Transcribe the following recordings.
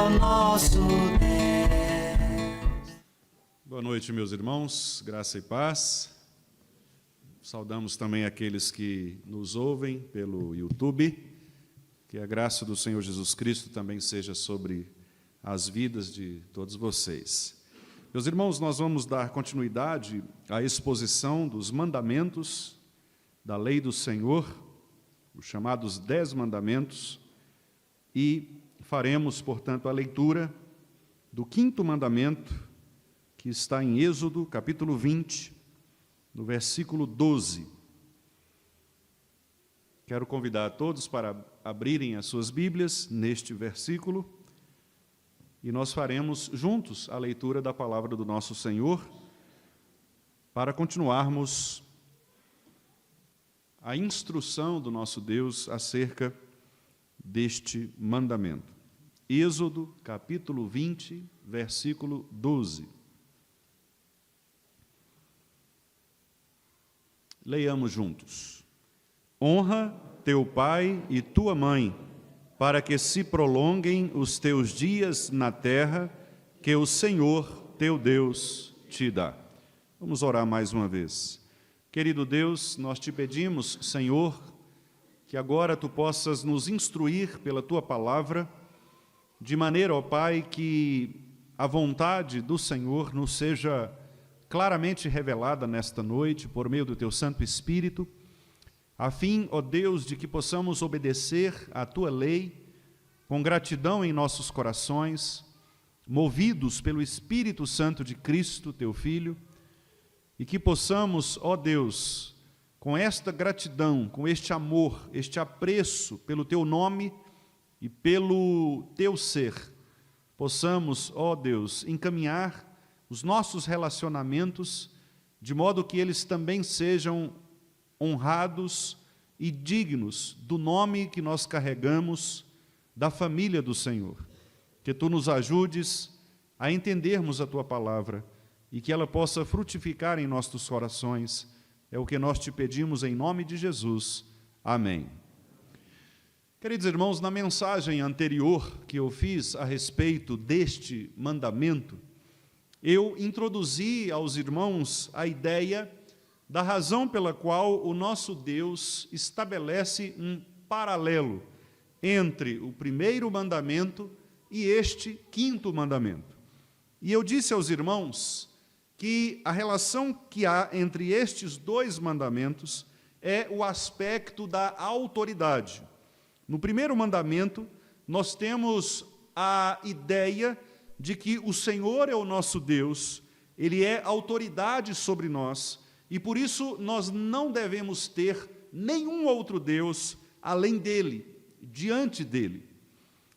o nosso Deus. Boa noite, meus irmãos, graça e paz. Saudamos também aqueles que nos ouvem pelo YouTube. Que a graça do Senhor Jesus Cristo também seja sobre as vidas de todos vocês. Meus irmãos, nós vamos dar continuidade à exposição dos mandamentos da lei do Senhor, os chamados 10 mandamentos, e faremos, portanto, a leitura do 5º mandamento, que está em Êxodo, capítulo 20, no versículo 12. Quero convidar a todos para abrirem as suas Bíblias neste versículo, e nós faremos juntos a leitura da palavra do nosso Senhor, para continuarmos a instrução do nosso Deus acerca deste mandamento. Êxodo, capítulo 20, versículo 12. Leiamos juntos. Honra teu pai e tua mãe, para que se prolonguem os teus dias na terra que o Senhor teu Deus te dá. Vamos orar mais uma vez. Querido Deus, nós te pedimos, Senhor, que agora tu possas nos instruir pela tua palavra, de maneira, ó Pai, que a vontade do Senhor nos seja claramente revelada nesta noite, por meio do teu Santo Espírito, a fim, ó Deus, de que possamos obedecer à tua lei, com gratidão em nossos corações, movidos pelo Espírito Santo de Cristo, teu Filho, e que possamos, ó Deus, com esta gratidão, com este amor, este apreço pelo teu nome e pelo teu ser, possamos, ó Deus, encaminhar os nossos relacionamentos de modo que eles também sejam honrados e dignos do nome que nós carregamos, da família do Senhor. Que tu nos ajudes a entendermos a tua palavra e que ela possa frutificar em nossos corações. É o que nós te pedimos em nome de Jesus. Amém. Queridos irmãos, na mensagem anterior que eu fiz a respeito deste mandamento, eu introduzi aos irmãos a ideia da razão pela qual o nosso Deus estabelece um paralelo entre o primeiro mandamento e este 5º mandamento. E eu disse aos irmãos que a relação que há entre estes 2 mandamentos é o aspecto da autoridade. No primeiro mandamento, nós temos a ideia de que o Senhor é o nosso Deus, Ele é autoridade sobre nós, e por isso nós não devemos ter nenhum outro Deus além dEle, diante dEle.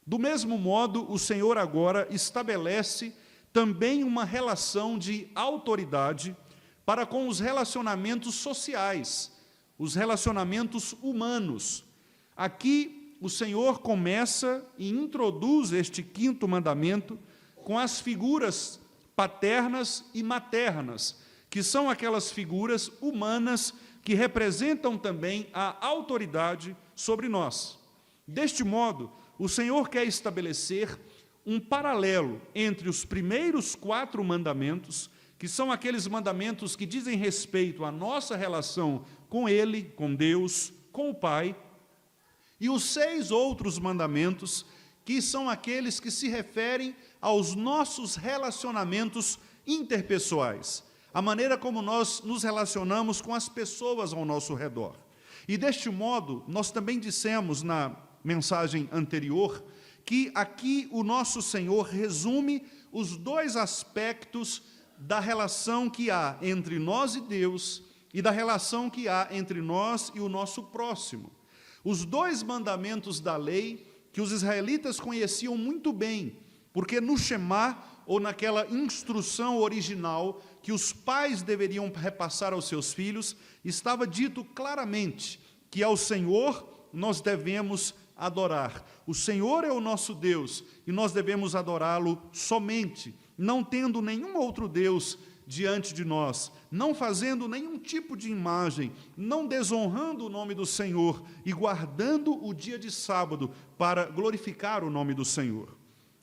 Do mesmo modo, o Senhor agora estabelece também uma relação de autoridade para com os relacionamentos sociais, os relacionamentos humanos. Aqui, o Senhor começa e introduz este 5º mandamento com as figuras paternas e maternas, que são aquelas figuras humanas que representam também a autoridade sobre nós. Deste modo, o Senhor quer estabelecer um paralelo entre os primeiros 4 mandamentos, que são aqueles mandamentos que dizem respeito à nossa relação com Ele, com Deus, com o Pai, e os 6 outros mandamentos, que são aqueles que se referem aos nossos relacionamentos interpessoais, a maneira como nós nos relacionamos com as pessoas ao nosso redor. E deste modo, nós também dissemos na mensagem anterior, que aqui o nosso Senhor resume os 2 aspectos da relação que há entre nós e Deus e da relação que há entre nós e o nosso próximo. Os 2 mandamentos da lei que os israelitas conheciam muito bem, porque no Shema, ou naquela instrução original que os pais deveriam repassar aos seus filhos, estava dito claramente que ao Senhor nós devemos adorar. O Senhor é o nosso Deus e nós devemos adorá-lo somente, não tendo nenhum outro Deus diante de nós, não fazendo nenhum tipo de imagem, não desonrando o nome do Senhor e guardando o dia de sábado para glorificar o nome do Senhor.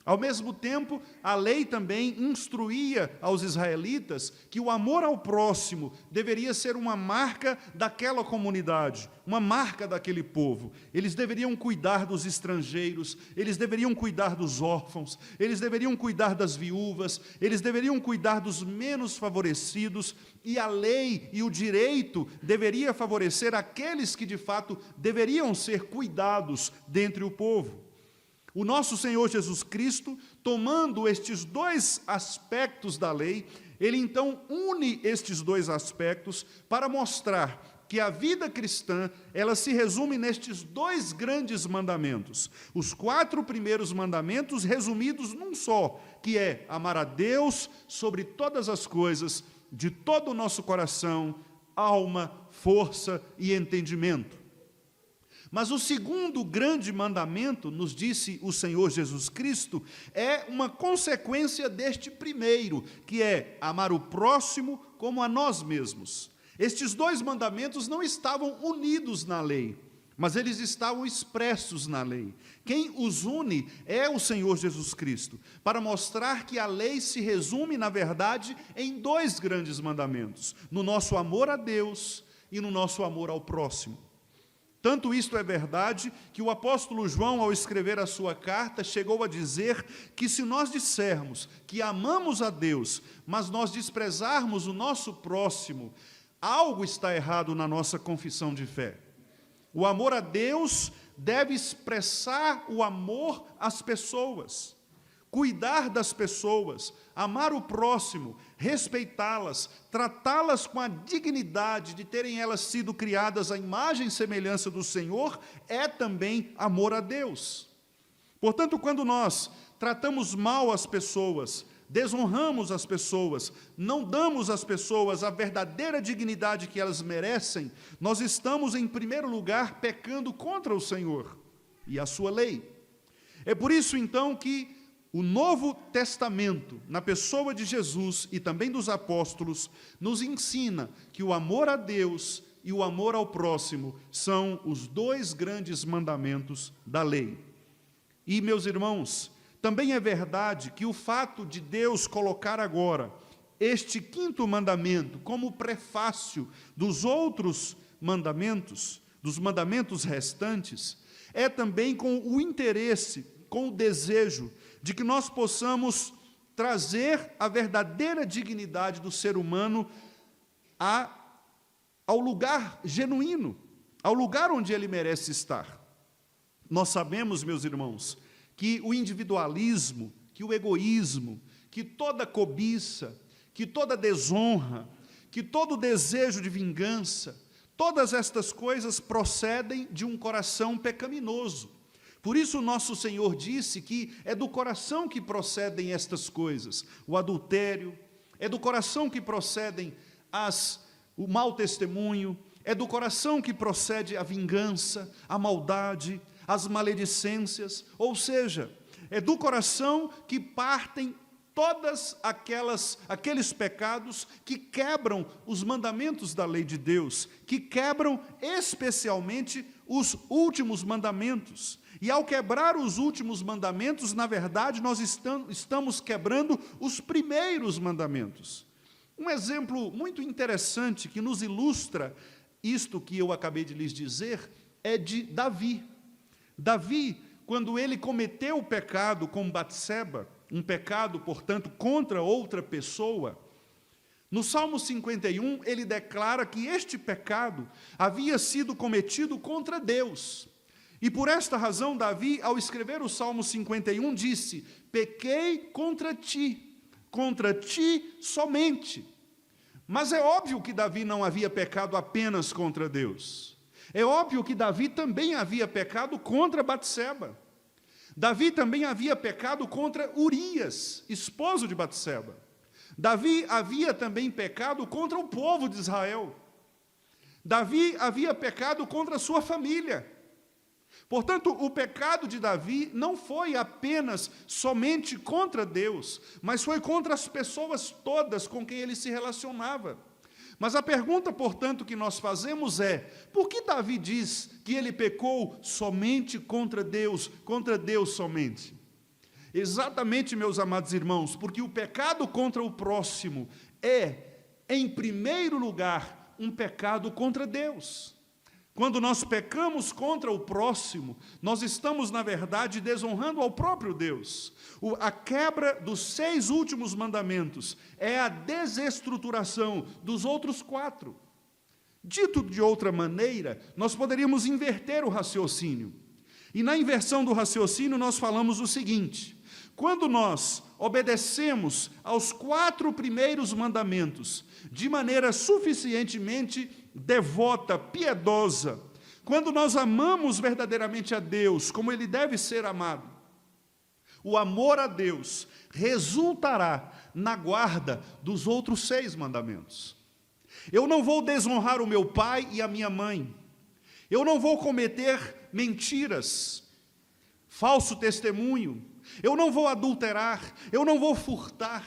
Ao mesmo tempo, a lei também instruía aos israelitas que o amor ao próximo deveria ser uma marca daquela comunidade, uma marca daquele povo. Eles deveriam cuidar dos estrangeiros, eles deveriam cuidar dos órfãos, eles deveriam cuidar das viúvas, eles deveriam cuidar dos menos favorecidos, e a lei e o direito deveria favorecer aqueles que de fato deveriam ser cuidados dentre o povo. O nosso Senhor Jesus Cristo, tomando estes dois aspectos da lei, ele então une estes dois aspectos para mostrar que a vida cristã, ela se resume nestes dois grandes mandamentos. Os 4 primeiros mandamentos resumidos num só, que é amar a Deus sobre todas as coisas, de todo o nosso coração, alma, força e entendimento. Mas o segundo grande mandamento, nos disse o Senhor Jesus Cristo, é uma consequência deste primeiro, que é amar o próximo como a nós mesmos. Estes dois mandamentos não estavam unidos na lei, mas eles estavam expressos na lei. Quem os une é o Senhor Jesus Cristo, para mostrar que a lei se resume, na verdade, em dois grandes mandamentos: no nosso amor a Deus e no nosso amor ao próximo. Tanto isto é verdade que o apóstolo João, ao escrever a sua carta, chegou a dizer que se nós dissermos que amamos a Deus, mas nós desprezarmos o nosso próximo, algo está errado na nossa confissão de fé. O amor a Deus deve expressar o amor às pessoas, cuidar das pessoas, amar o próximo, respeitá-las, tratá-las com a dignidade de terem elas sido criadas à imagem e semelhança do Senhor, é também amor a Deus. Portanto, quando nós tratamos mal as pessoas, desonramos as pessoas, não damos às pessoas a verdadeira dignidade que elas merecem, nós estamos, em primeiro lugar, pecando contra o Senhor e a sua lei. É por isso, então, que o Novo Testamento, na pessoa de Jesus e também dos apóstolos, nos ensina que o amor a Deus e o amor ao próximo são os dois grandes mandamentos da lei. E, meus irmãos, também é verdade que o fato de Deus colocar agora este 5º mandamento como prefácio dos outros mandamentos, dos mandamentos restantes, é também com o interesse, com o desejo de que nós possamos trazer a verdadeira dignidade do ser humano ao lugar genuíno, ao lugar onde ele merece estar. Nós sabemos, meus irmãos, que o individualismo, que o egoísmo, que toda cobiça, que toda desonra, que todo desejo de vingança, todas estas coisas procedem de um coração pecaminoso. Por isso nosso Senhor disse que é do coração que procedem estas coisas, o adultério, é do coração que procedem o mau testemunho, é do coração que procede a vingança, a maldade, as maledicências, ou seja, é do coração que partem todas aqueles pecados que quebram os mandamentos da lei de Deus, que quebram especialmente os últimos mandamentos. E ao quebrar os últimos mandamentos, na verdade, nós estamos quebrando os primeiros mandamentos. Um exemplo muito interessante que nos ilustra isto que eu acabei de lhes dizer é de Davi. Davi, quando ele cometeu o pecado com Batseba, um pecado, portanto, contra outra pessoa, no Salmo 51, ele declara que este pecado havia sido cometido contra Deus. E por esta razão, Davi, ao escrever o Salmo 51, disse: pequei contra ti somente. Mas é óbvio que Davi não havia pecado apenas contra Deus. É óbvio que Davi também havia pecado contra Batseba. Davi também havia pecado contra Urias, esposo de Batseba. Davi havia também pecado contra o povo de Israel. Davi havia pecado contra a sua família. Portanto, o pecado de Davi não foi apenas somente contra Deus, mas foi contra as pessoas todas com quem ele se relacionava. Mas a pergunta, portanto, que nós fazemos é: por que Davi diz que ele pecou somente contra Deus somente? Exatamente, meus amados irmãos, porque o pecado contra o próximo é, em primeiro lugar, um pecado contra Deus. Quando nós pecamos contra o próximo, nós estamos, na verdade, desonrando ao próprio Deus. A quebra dos 6 últimos mandamentos é a desestruturação dos outros 4. Dito de outra maneira, nós poderíamos inverter o raciocínio. E na inversão do raciocínio, nós falamos o seguinte: quando nós obedecemos aos 4 primeiros mandamentos de maneira suficientemente devota, piedosa, quando nós amamos verdadeiramente a Deus como Ele deve ser amado, o amor a Deus resultará na guarda dos outros 6 mandamentos. Eu não vou desonrar o meu pai e a minha mãe. Eu não vou cometer mentiras, falso testemunho. Eu não vou adulterar. Eu não vou furtar.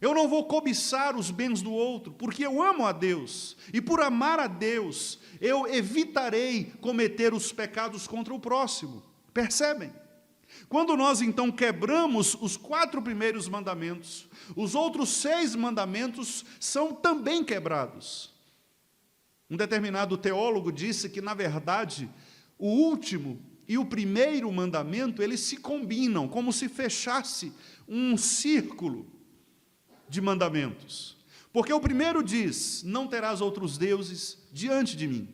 Eu não vou cobiçar os bens do outro, porque eu amo a Deus. E por amar a Deus, eu evitarei cometer os pecados contra o próximo. Percebem? Quando nós, então, quebramos os 4 primeiros mandamentos, os outros 6 mandamentos são também quebrados. Um determinado teólogo disse que, na verdade, o último e o primeiro mandamento, eles se combinam, como se fechasse um círculo de mandamentos. Porque o primeiro diz: não terás outros deuses diante de mim.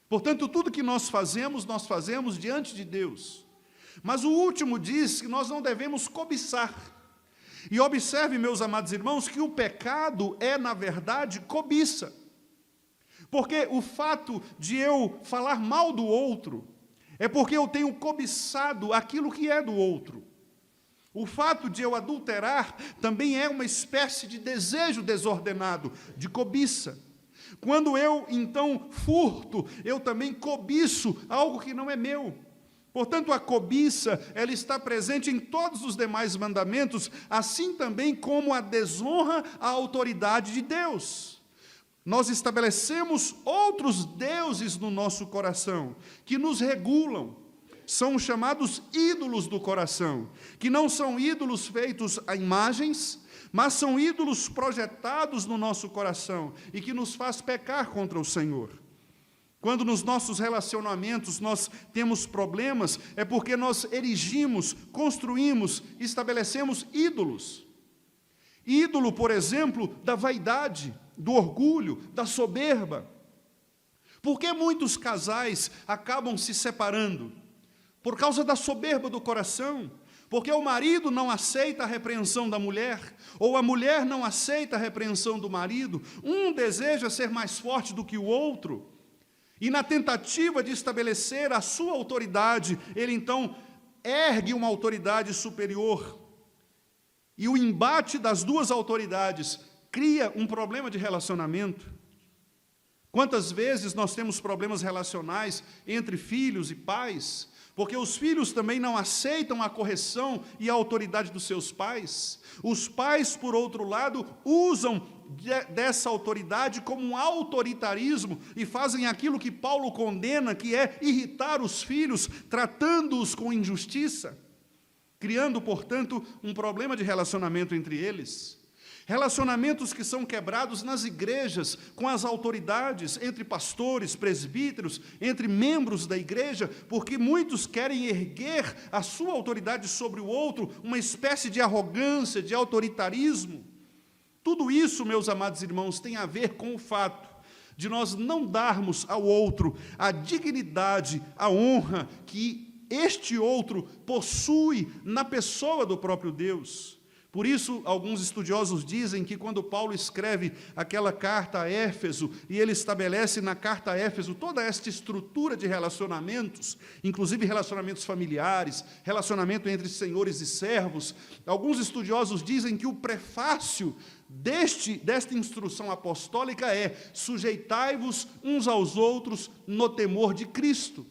Portanto, tudo que nós fazemos diante de Deus. Mas o último diz que nós não devemos cobiçar. E observe, meus amados irmãos, que o pecado é, na verdade, cobiça. Porque o fato de eu falar mal do outro é porque eu tenho cobiçado aquilo que é do outro. O fato de eu adulterar também é uma espécie de desejo desordenado, de cobiça. Quando eu, então, furto, eu também cobiço algo que não é meu. Portanto, a cobiça, ela está presente em todos os demais mandamentos, assim também como a desonra à autoridade de Deus. Nós estabelecemos outros deuses no nosso coração, que nos regulam. São chamados ídolos do coração, que não são ídolos feitos a imagens, mas são ídolos projetados no nosso coração e que nos faz pecar contra o Senhor. Quando nos nossos relacionamentos nós temos problemas, é porque nós erigimos, construímos, estabelecemos ídolos. Ídolo, por exemplo, da vaidade, do orgulho, da soberba. Por que muitos casais acabam se separando? Por causa da soberba do coração, porque o marido não aceita a repreensão da mulher, ou a mulher não aceita a repreensão do marido, um deseja ser mais forte do que o outro, e na tentativa de estabelecer a sua autoridade, ele então ergue uma autoridade superior, e o embate das duas autoridades cria um problema de relacionamento. Quantas vezes nós temos problemas relacionais entre filhos e pais, porque os filhos também não aceitam a correção e a autoridade dos seus pais. Os pais, por outro lado, usam dessa autoridade como um autoritarismo e fazem aquilo que Paulo condena, que é irritar os filhos, tratando-os com injustiça, criando, portanto, um problema de relacionamento entre eles. Relacionamentos que são quebrados nas igrejas, com as autoridades, entre pastores, presbíteros, entre membros da igreja, porque muitos querem erguer a sua autoridade sobre o outro, uma espécie de arrogância, de autoritarismo. Tudo isso, meus amados irmãos, tem a ver com o fato de nós não darmos ao outro a dignidade, a honra que este outro possui na pessoa do próprio Deus. Por isso, alguns estudiosos dizem que quando Paulo escreve aquela carta a Éfeso, e ele estabelece na carta a Éfeso toda esta estrutura de relacionamentos, inclusive relacionamentos familiares, relacionamento entre senhores e servos, alguns estudiosos dizem que o prefácio desta instrução apostólica é: sujeitai-vos uns aos outros no temor de Cristo.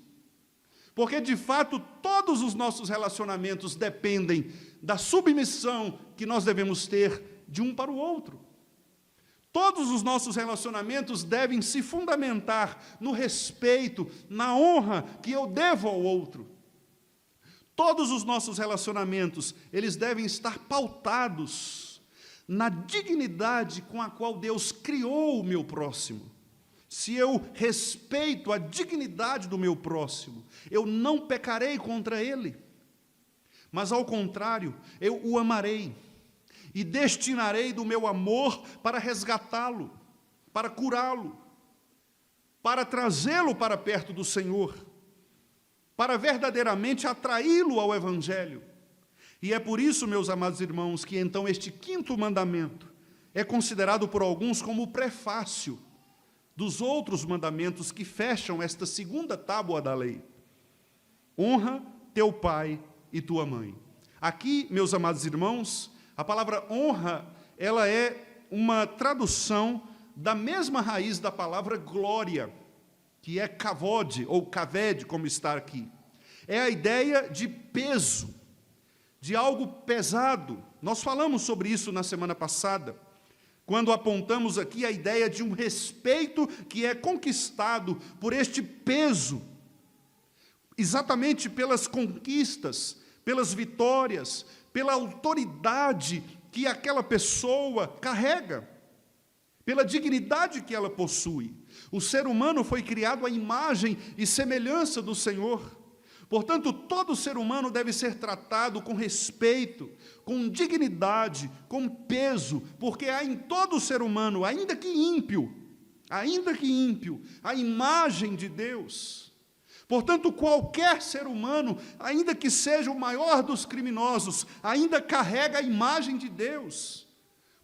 Porque, de fato, todos os nossos relacionamentos dependem da submissão que nós devemos ter de um para o outro. Todos os nossos relacionamentos devem se fundamentar no respeito, na honra que eu devo ao outro. Todos os nossos relacionamentos, eles devem estar pautados na dignidade com a qual Deus criou o meu próximo. Se eu respeito a dignidade do meu próximo, eu não pecarei contra ele, mas ao contrário, eu o amarei e destinarei do meu amor para resgatá-lo, para curá-lo, para trazê-lo para perto do Senhor, para verdadeiramente atraí-lo ao Evangelho. E é por isso, meus amados irmãos, que então este quinto mandamento é considerado por alguns como o prefácio dos outros mandamentos que fecham esta segunda tábua da lei. Honra teu pai e tua mãe. Aqui, meus amados irmãos, a palavra honra, ela é uma tradução da mesma raiz da palavra glória, que é kavod, ou kaved, como está aqui. É a ideia de peso, de algo pesado. Nós falamos sobre isso na semana passada, quando apontamos aqui a ideia de um respeito que é conquistado por este peso, exatamente pelas conquistas, pelas vitórias, pela autoridade que aquela pessoa carrega, pela dignidade que ela possui. O ser humano foi criado à imagem e semelhança do Senhor. Portanto, todo ser humano deve ser tratado com respeito, com dignidade, com peso, porque há em todo ser humano, ainda que ímpio, a imagem de Deus. Portanto, qualquer ser humano, ainda que seja o maior dos criminosos, ainda carrega a imagem de Deus.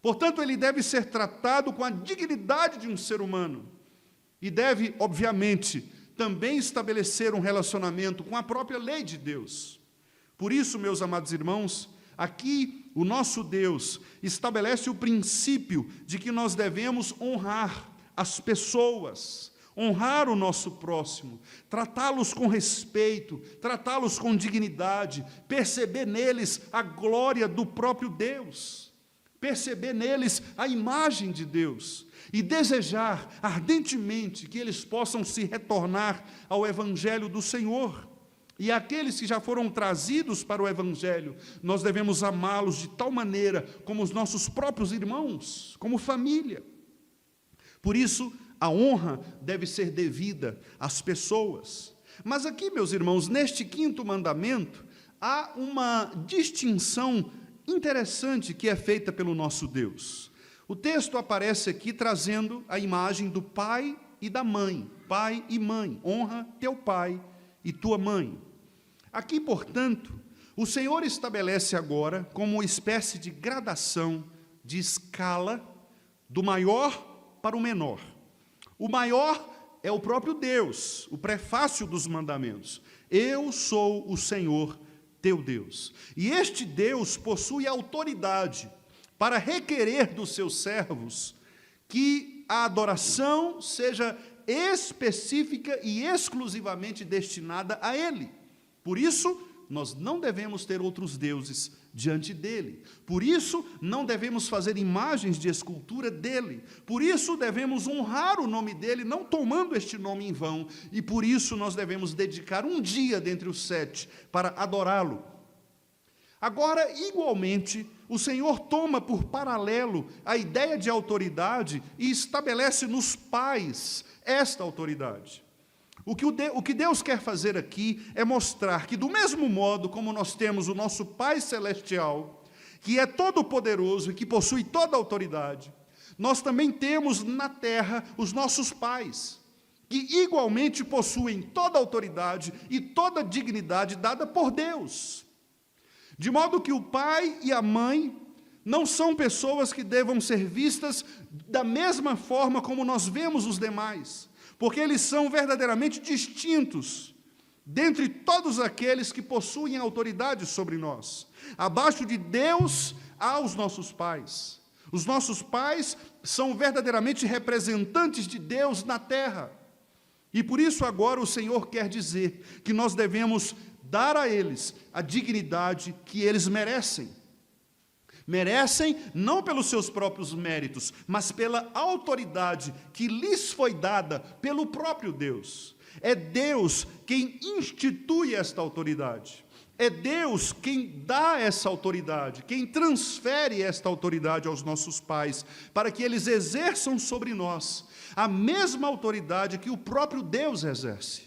Portanto, ele deve ser tratado com a dignidade de um ser humano. E deve, obviamente, também estabelecer um relacionamento com a própria lei de Deus. Por isso, meus amados irmãos, aqui o nosso Deus estabelece o princípio de que nós devemos honrar as pessoas, honrar o nosso próximo, tratá-los com respeito, tratá-los com dignidade, perceber neles a glória do próprio Deus, perceber neles a imagem de Deus e desejar ardentemente que eles possam se retornar ao Evangelho do Senhor. E aqueles que já foram trazidos para o Evangelho, nós devemos amá-los de tal maneira como os nossos próprios irmãos, como família. Por isso, a honra deve ser devida às pessoas. Mas aqui, meus irmãos, neste quinto mandamento, há uma distinção interessante que é feita pelo nosso Deus. O texto aparece aqui trazendo a imagem do pai e da mãe, pai e mãe, honra teu pai e tua mãe. Aqui, portanto, o Senhor estabelece agora como uma espécie de gradação, de escala, do maior para o menor. O maior é o próprio Deus, o prefácio dos mandamentos. Eu sou o Senhor teu Deus. E este Deus possui autoridade para requerer dos seus servos que a adoração seja específica e exclusivamente destinada a Ele. Por isso, nós não devemos ter outros deuses diante dEle. Por isso, não devemos fazer imagens de escultura dEle. Por isso, devemos honrar o nome dEle, não tomando este nome em vão. E por isso, nós devemos dedicar um dia dentre os 7 para adorá-lo. Agora, igualmente, o Senhor toma por paralelo a ideia de autoridade e estabelece nos pais esta autoridade. O que Deus quer fazer aqui é mostrar que, do mesmo modo como nós temos o nosso Pai Celestial, que é todo-poderoso e que possui toda a autoridade, nós também temos na terra os nossos pais, que igualmente possuem toda a autoridade e toda a dignidade dada por Deus. De modo que o pai e a mãe não são pessoas que devam ser vistas da mesma forma como nós vemos os demais, porque eles são verdadeiramente distintos dentre todos aqueles que possuem autoridade sobre nós. Abaixo de Deus há os nossos pais. Os nossos pais são verdadeiramente representantes de Deus na terra. E por isso agora o Senhor quer dizer que nós devemos dar a eles a dignidade que eles merecem. Merecem não pelos seus próprios méritos, mas pela autoridade que lhes foi dada pelo próprio Deus. É Deus quem institui esta autoridade. É Deus quem dá essa autoridade, quem transfere esta autoridade aos nossos pais, para que eles exerçam sobre nós a mesma autoridade que o próprio Deus exerce.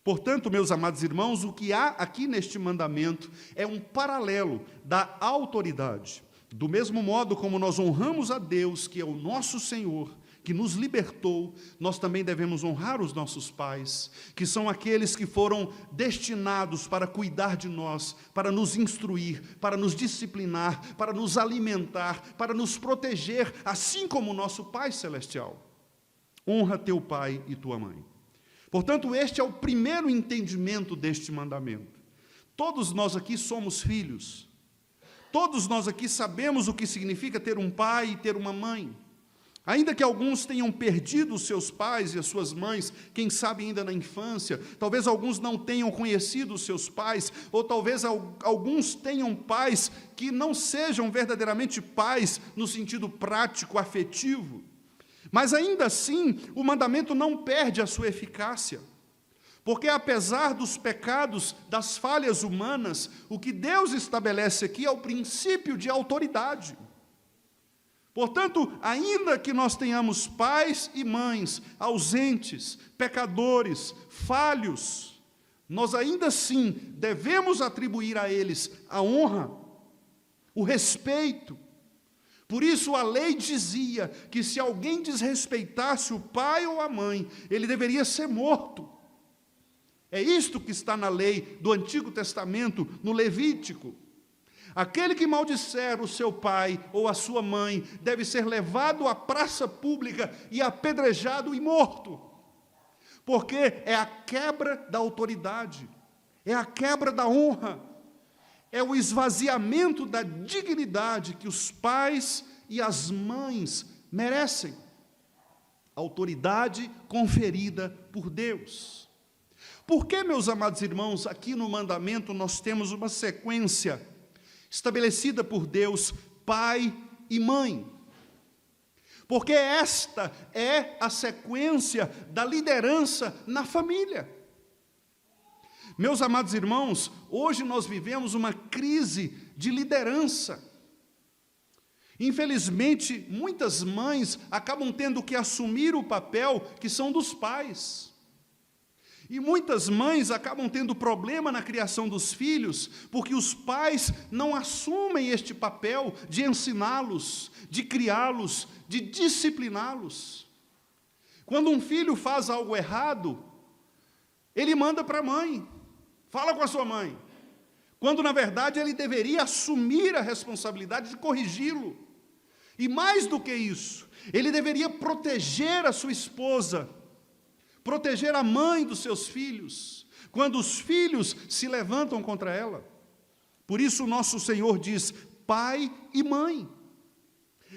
Portanto, meus amados irmãos, o que há aqui neste mandamento é um paralelo da autoridade. Do mesmo modo como nós honramos a Deus, que é o nosso Senhor, que nos libertou, nós também devemos honrar os nossos pais, que são aqueles que foram destinados para cuidar de nós, para nos instruir, para nos disciplinar, para nos alimentar, para nos proteger, assim como o nosso Pai Celestial. Honra teu pai e tua mãe. Portanto, este é o primeiro entendimento deste mandamento. Todos nós aqui somos filhos. Todos nós aqui sabemos o que significa ter um pai e ter uma mãe. Ainda que alguns tenham perdido os seus pais e as suas mães, quem sabe ainda na infância, talvez alguns não tenham conhecido os seus pais, ou talvez alguns tenham pais que não sejam verdadeiramente pais no sentido prático, afetivo. Mas ainda assim, o mandamento não perde a sua eficácia. Porque apesar dos pecados, das falhas humanas, o que Deus estabelece aqui é o princípio de autoridade. Portanto, ainda que nós tenhamos pais e mães ausentes, pecadores, falhos, nós ainda assim devemos atribuir a eles a honra, o respeito. Por isso a lei dizia que se alguém desrespeitasse o pai ou a mãe, ele deveria ser morto. É isto que está na lei do Antigo Testamento, no Levítico. Aquele que maldisser o seu pai ou a sua mãe deve ser levado à praça pública e apedrejado e morto. Porque é a quebra da autoridade, é a quebra da honra, é o esvaziamento da dignidade que os pais e as mães merecem. Autoridade conferida por Deus. Por que, meus amados irmãos, aqui no mandamento nós temos uma sequência estabelecida por Deus, pai e mãe? Porque esta é a sequência da liderança na família. Meus amados irmãos, hoje nós vivemos uma crise de liderança. Infelizmente, muitas mães acabam tendo que assumir o papel que são dos pais. E muitas mães acabam tendo problema na criação dos filhos, porque os pais não assumem este papel de ensiná-los, de criá-los, de discipliná-los. Quando um filho faz algo errado, ele manda para a mãe, fala com a sua mãe, quando na verdade ele deveria assumir a responsabilidade de corrigi-lo. E mais do que isso, ele deveria proteger a sua esposa, proteger a mãe dos seus filhos, quando os filhos se levantam contra ela. Por isso o nosso Senhor diz, pai e mãe.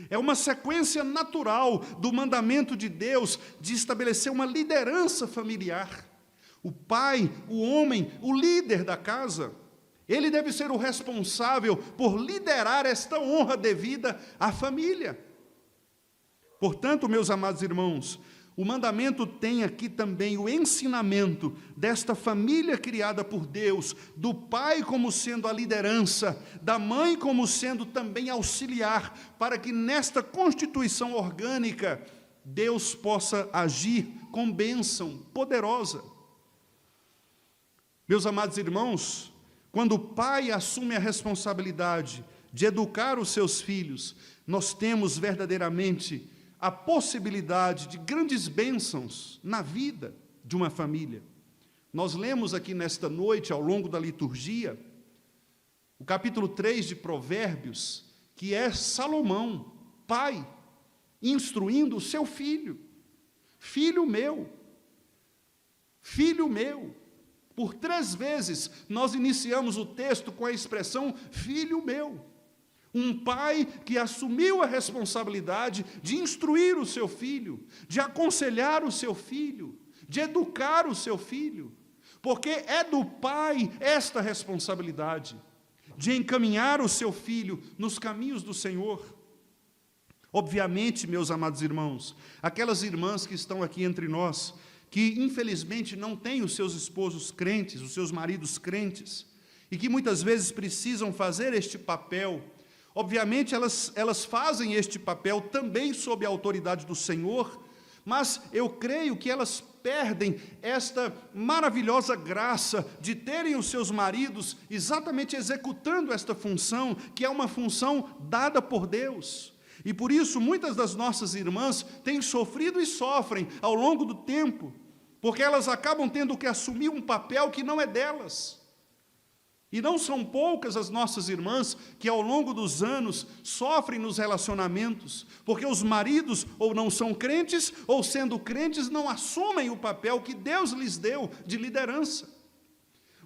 É uma sequência natural do mandamento de Deus de estabelecer uma liderança familiar. O pai, o homem, o líder da casa, ele deve ser o responsável por liderar esta honra devida à família. Portanto, meus amados irmãos, o mandamento tem aqui também o ensinamento desta família criada por Deus, do pai como sendo a liderança, da mãe como sendo também auxiliar, para que nesta constituição orgânica Deus possa agir com bênção poderosa. Meus amados irmãos, quando o pai assume a responsabilidade de educar os seus filhos, nós temos verdadeiramente a possibilidade de grandes bênçãos na vida de uma família. Nós lemos aqui nesta noite, ao longo da liturgia, o capítulo 3 de Provérbios, que é Salomão, pai, instruindo o seu filho. Filho meu, filho meu. Por 3 vezes nós iniciamos o texto com a expressão filho meu. Um pai que assumiu a responsabilidade de instruir o seu filho, de aconselhar o seu filho, de educar o seu filho, porque é do pai esta responsabilidade, de encaminhar o seu filho nos caminhos do Senhor. Obviamente, meus amados irmãos, aquelas irmãs que estão aqui entre nós, que infelizmente não têm os seus esposos crentes, os seus maridos crentes, e que muitas vezes precisam fazer este papel. Obviamente, elas fazem este papel também sob a autoridade do Senhor, mas eu creio que elas perdem esta maravilhosa graça de terem os seus maridos exatamente executando esta função, que é uma função dada por Deus. E por isso, muitas das nossas irmãs têm sofrido e sofrem ao longo do tempo, porque elas acabam tendo que assumir um papel que não é delas. E não são poucas as nossas irmãs que ao longo dos anos sofrem nos relacionamentos, porque os maridos ou não são crentes, ou sendo crentes não assumem o papel que Deus lhes deu de liderança.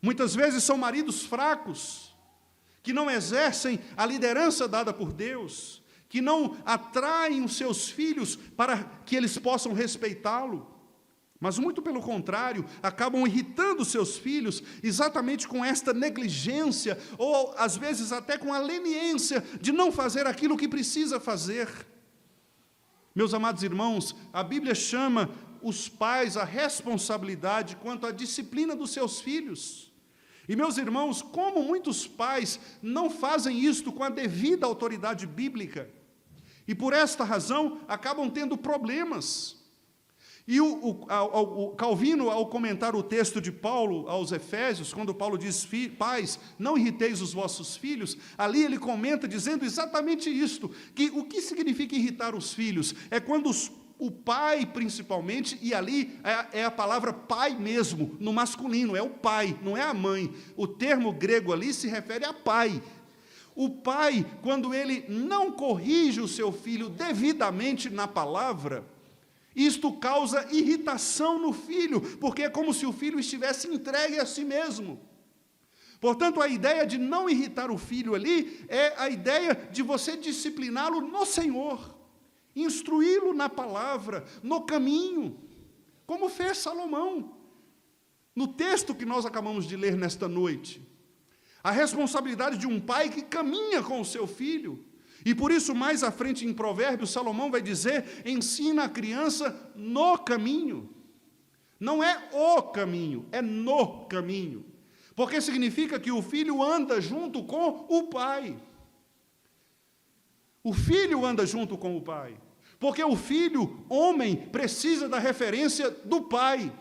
Muitas vezes são maridos fracos, que não exercem a liderança dada por Deus, que não atraem os seus filhos para que eles possam respeitá-lo. Mas, muito pelo contrário, acabam irritando seus filhos exatamente com esta negligência, ou às vezes até com a leniência de não fazer aquilo que precisa fazer. Meus amados irmãos, a Bíblia chama os pais à responsabilidade quanto à disciplina dos seus filhos. E, meus irmãos, como muitos pais não fazem isto com a devida autoridade bíblica, e por esta razão acabam tendo problemas. E o Calvino, ao comentar o texto de Paulo aos Efésios, quando Paulo diz, pais, não irriteis os vossos filhos, ali ele comenta dizendo exatamente isto, que o que significa irritar os filhos? É quando o pai, principalmente, e ali é a palavra pai mesmo, no masculino, é o pai, não é a mãe. O termo grego ali se refere a pai. O pai, quando ele não corrige o seu filho devidamente na palavra, isto causa irritação no filho, porque é como se o filho estivesse entregue a si mesmo. Portanto, a ideia de não irritar o filho ali é a ideia de você discipliná-lo no Senhor, instruí-lo na palavra, no caminho, como fez Salomão. No texto que nós acabamos de ler nesta noite, a responsabilidade de um pai que caminha com o seu filho. E por isso, mais à frente em Provérbios, Salomão vai dizer, ensina a criança no caminho. Não é o caminho, é no caminho. Porque significa que o filho anda junto com o pai. O filho anda junto com o pai. Porque o filho, homem, precisa da referência do pai.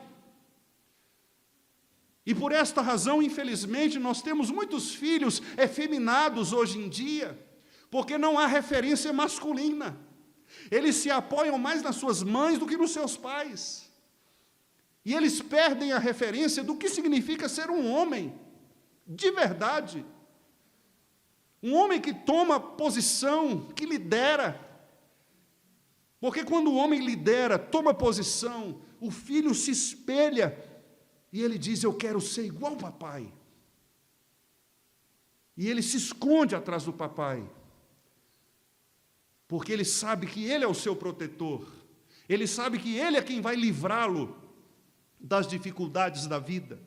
E por esta razão, infelizmente, nós temos muitos filhos efeminados hoje em dia, porque não há referência masculina. Eles se apoiam mais nas suas mães do que nos seus pais. E eles perdem a referência do que significa ser um homem, de verdade. Um homem que toma posição, que lidera. Porque quando o homem lidera, toma posição, o filho se espelha e ele diz, eu quero ser igual ao papai. E ele se esconde atrás do papai. Porque ele sabe que ele é o seu protetor, ele sabe que ele é quem vai livrá-lo das dificuldades da vida,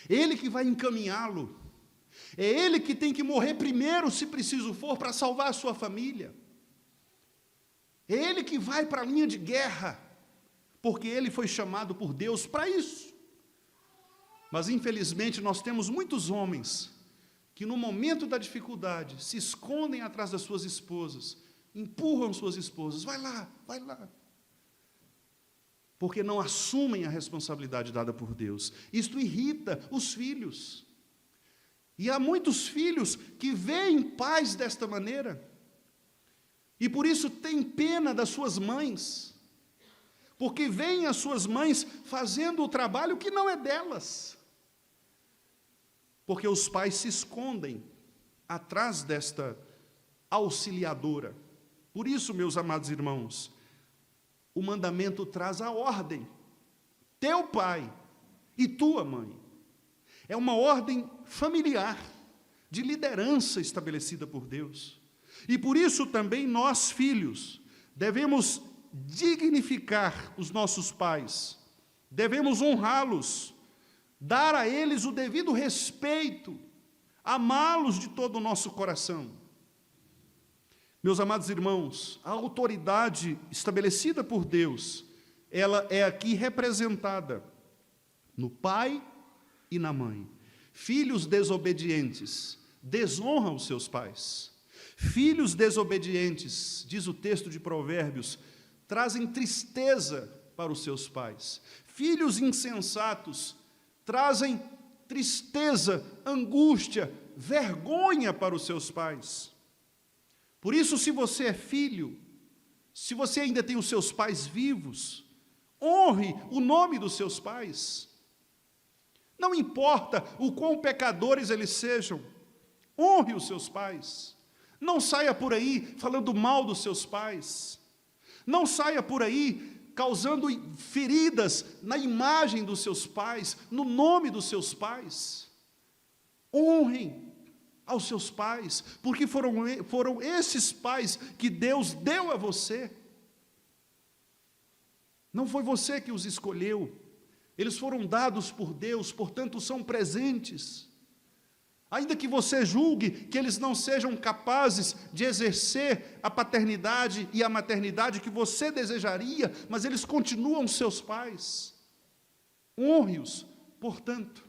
ele que vai encaminhá-lo, é ele que tem que morrer primeiro, se preciso for, para salvar a sua família, é ele que vai para a linha de guerra, porque ele foi chamado por Deus para isso. Mas infelizmente nós temos muitos homens que no momento da dificuldade se escondem atrás das suas esposas, empurram suas esposas, vai lá, porque não assumem a responsabilidade dada por Deus. Isto irrita os filhos, e há muitos filhos que veem pais desta maneira, e por isso têm pena das suas mães, porque veem as suas mães fazendo o trabalho que não é delas, porque os pais se escondem atrás desta auxiliadora. Por isso, meus amados irmãos, o mandamento traz a ordem, teu pai e tua mãe. É uma ordem familiar, de liderança estabelecida por Deus. E por isso também nós, filhos, devemos dignificar os nossos pais, devemos honrá-los, dar a eles o devido respeito, amá-los de todo o nosso coração. Meus amados irmãos, a autoridade estabelecida por Deus, ela é aqui representada no pai e na mãe. Filhos desobedientes desonram os seus pais. Filhos desobedientes, diz o texto de Provérbios, trazem tristeza para os seus pais. Filhos insensatos trazem tristeza, angústia, vergonha para os seus pais. Por isso, se você é filho, se você ainda tem os seus pais vivos, honre o nome dos seus pais. Não importa o quão pecadores eles sejam, honre os seus pais. Não saia por aí falando mal dos seus pais. Não saia por aí causando feridas na imagem dos seus pais, no nome dos seus pais. Honrem aos seus pais, porque foram esses pais que Deus deu a você. Não foi você que os escolheu, eles foram dados por Deus, portanto são presentes. Ainda que você julgue que eles não sejam capazes de exercer a paternidade e a maternidade que você desejaria, mas eles continuam seus pais. Honre-os, portanto.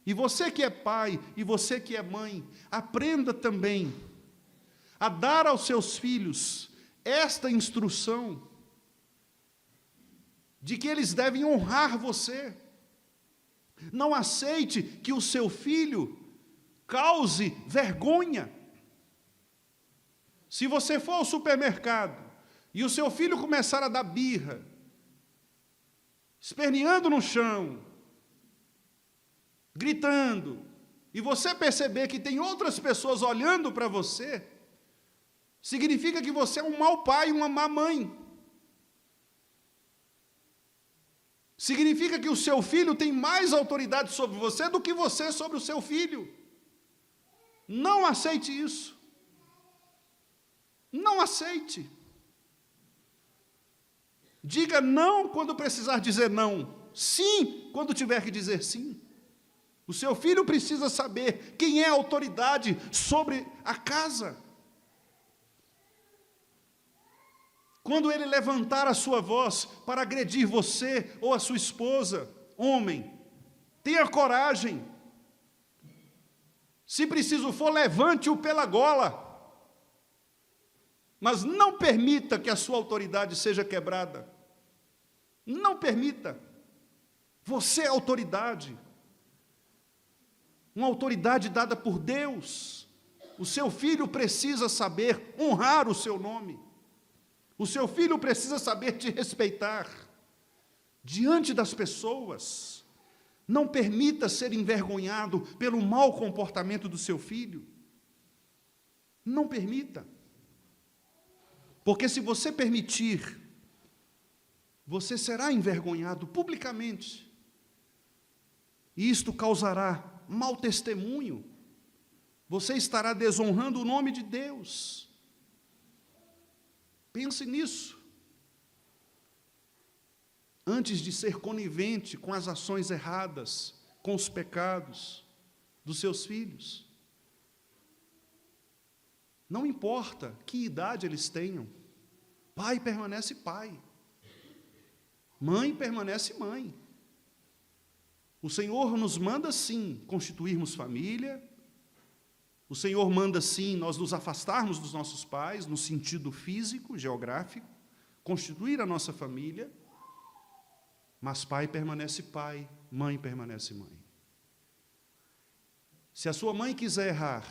E você que é pai, e você que é mãe, aprenda também a dar aos seus filhos esta instrução de que eles devem honrar você. Não aceite que o seu filho cause vergonha. Se você for ao supermercado e o seu filho começar a dar birra, esperneando no chão, gritando, e você perceber que tem outras pessoas olhando para você, significa que você é um mau pai, uma má mãe. Significa que o seu filho tem mais autoridade sobre você do que você sobre o seu filho. Não aceite isso. Não aceite. Diga não quando precisar dizer não. Sim quando tiver que dizer sim. O seu filho precisa saber quem é a autoridade sobre a casa. Quando ele levantar a sua voz para agredir você ou a sua esposa, homem, tenha coragem. Se preciso for, levante-o pela gola. Mas não permita que a sua autoridade seja quebrada. Não permita. Você é autoridade. Uma autoridade dada por Deus. O seu filho precisa saber honrar o seu nome. O seu filho precisa saber te respeitar diante das pessoas. Não permita ser envergonhado pelo mau comportamento do seu filho. Não permita. Porque se você permitir, você será envergonhado publicamente. E isto causará mau testemunho. Você estará desonrando o nome de Deus. Pense nisso. Antes de ser conivente com as ações erradas, com os pecados dos seus filhos. Não importa que idade eles tenham. Pai permanece pai. Mãe permanece mãe. O Senhor nos manda, sim, constituirmos família. O Senhor manda, sim, nós nos afastarmos dos nossos pais, no sentido físico, geográfico, constituir a nossa família. Mas pai permanece pai, mãe permanece mãe. Se a sua mãe quiser errar,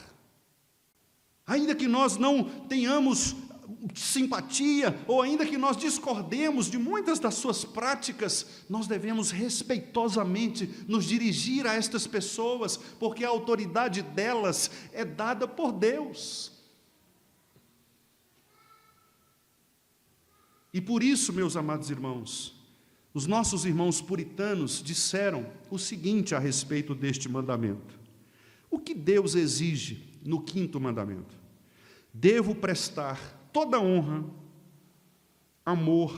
ainda que nós não tenhamos simpatia, ou ainda que nós discordemos de muitas das suas práticas, nós devemos respeitosamente nos dirigir a estas pessoas, porque a autoridade delas é dada por Deus. E por isso, meus amados irmãos, os nossos irmãos puritanos disseram o seguinte a respeito deste mandamento. O que Deus exige no 5º mandamento? Devo prestar toda honra, amor,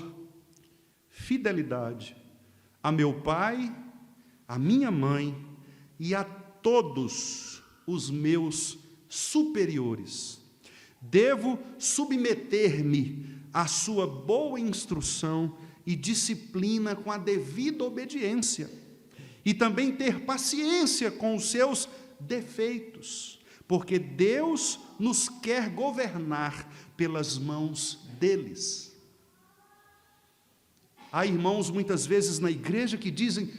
fidelidade a meu pai, a minha mãe e a todos os meus superiores. Devo submeter-me à sua boa instrução e disciplina com a devida obediência. e também ter paciência com os seus defeitos, porque Deus nos quer governar pelas mãos deles. Há irmãos muitas vezes na igreja que dizem: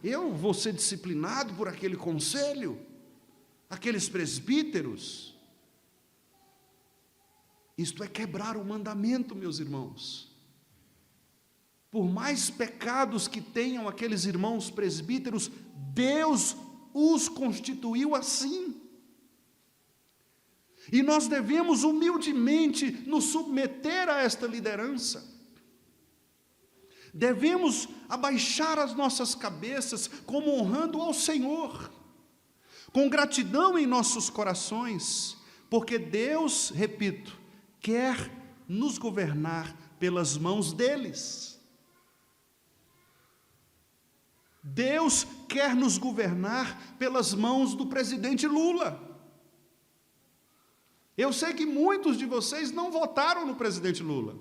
eu vou ser disciplinado por aquele conselho, aqueles presbíteros. Isto é quebrar o mandamento, meus irmãos. Por mais pecados que tenham aqueles irmãos presbíteros, Deus os constituiu assim. E nós devemos humildemente nos submeter a esta liderança. Devemos abaixar as nossas cabeças, como honrando ao Senhor, com gratidão em nossos corações, porque Deus, repito, quer nos governar pelas mãos deles. Deus quer nos governar pelas mãos do presidente Lula. Eu sei que muitos de vocês não votaram no presidente Lula,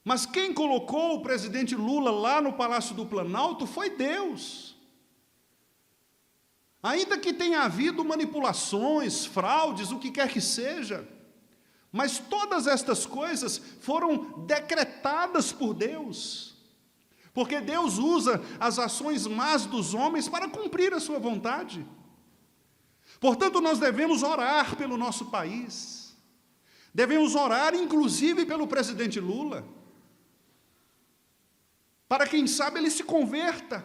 mas quem colocou o presidente Lula lá no Palácio do Planalto foi Deus. Ainda que tenha havido manipulações, fraudes, o que quer que seja, mas todas estas coisas foram decretadas por Deus, porque Deus usa as ações más dos homens para cumprir a sua vontade. Portanto, nós devemos orar pelo nosso país, devemos orar inclusive pelo presidente Lula, para quem sabe ele se converta.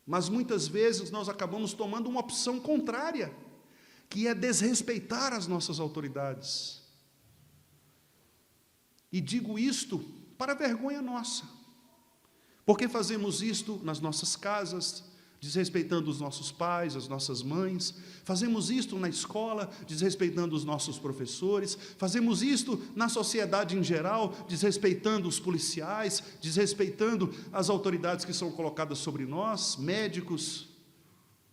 Mas muitas vezes nós acabamos tomando uma opção contrária, que é desrespeitar as nossas autoridades. E digo isto para vergonha nossa, porque fazemos isto nas nossas casas, desrespeitando os nossos pais, as nossas mães, fazemos isto na escola, desrespeitando os nossos professores, fazemos isto na sociedade em geral, desrespeitando os policiais, desrespeitando as autoridades que são colocadas sobre nós, médicos,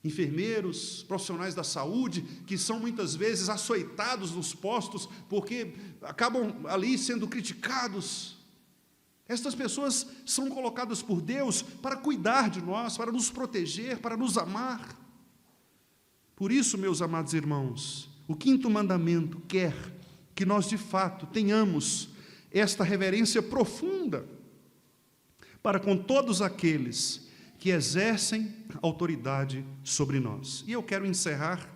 enfermeiros, profissionais da saúde, que são muitas vezes açoitados nos postos, porque acabam ali sendo criticados. Estas pessoas são colocadas por Deus para cuidar de nós, para nos proteger, para nos amar. Por isso, meus amados irmãos, o 5º mandamento quer que nós, de fato, tenhamos esta reverência profunda para com todos aqueles que exercem autoridade sobre nós. E eu quero encerrar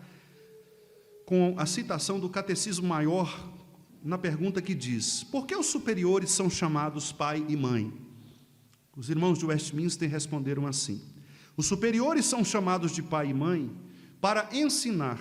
com a citação do Catecismo Maior, na pergunta que diz: por que os superiores são chamados pai e mãe? Os irmãos de Westminster responderam assim: os superiores são chamados de pai e mãe para ensinar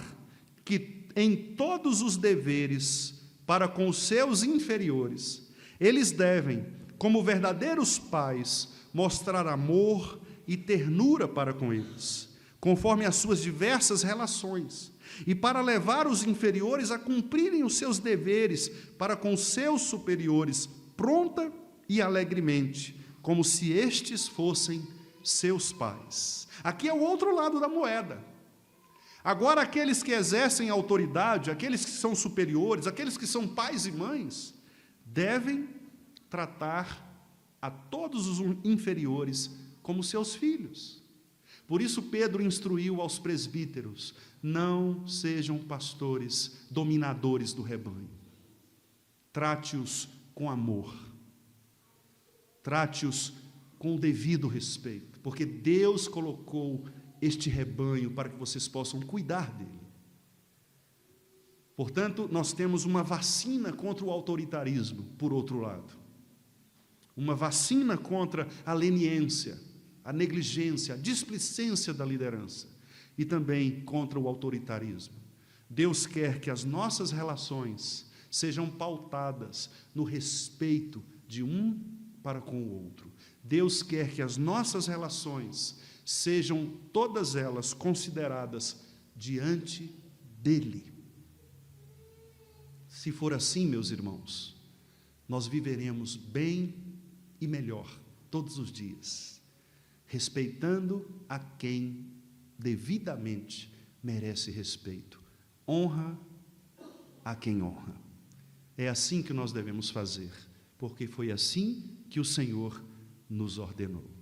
que em todos os deveres para com os seus inferiores, eles devem, como verdadeiros pais, mostrar amor e ternura para com eles, conforme as suas diversas relações, e para levar os inferiores a cumprirem os seus deveres para com os seus superiores, pronta e alegremente, como se estes fossem seus pais. Aqui é o outro lado da moeda. Agora, aqueles que exercem autoridade, aqueles que são superiores, aqueles que são pais e mães, devem tratar a todos os inferiores como seus filhos. Por isso Pedro instruiu aos presbíteros: não sejam pastores dominadores do rebanho. Trate-os com amor. Trate-os com o devido respeito, porque Deus colocou este rebanho para que vocês possam cuidar dele. Portanto, nós temos uma vacina contra o autoritarismo, por outro lado. Uma vacina contra a leniência, a negligência, a displicência da liderança, e também contra o autoritarismo. Deus quer que as nossas relações sejam pautadas no respeito de um para com o outro. Deus quer que as nossas relações sejam todas elas consideradas diante dele. Se for assim, meus irmãos, nós viveremos bem e melhor todos os dias, respeitando a quem devidamente merece respeito. Honra a quem honra. É assim que nós devemos fazer, porque foi assim que o Senhor nos ordenou.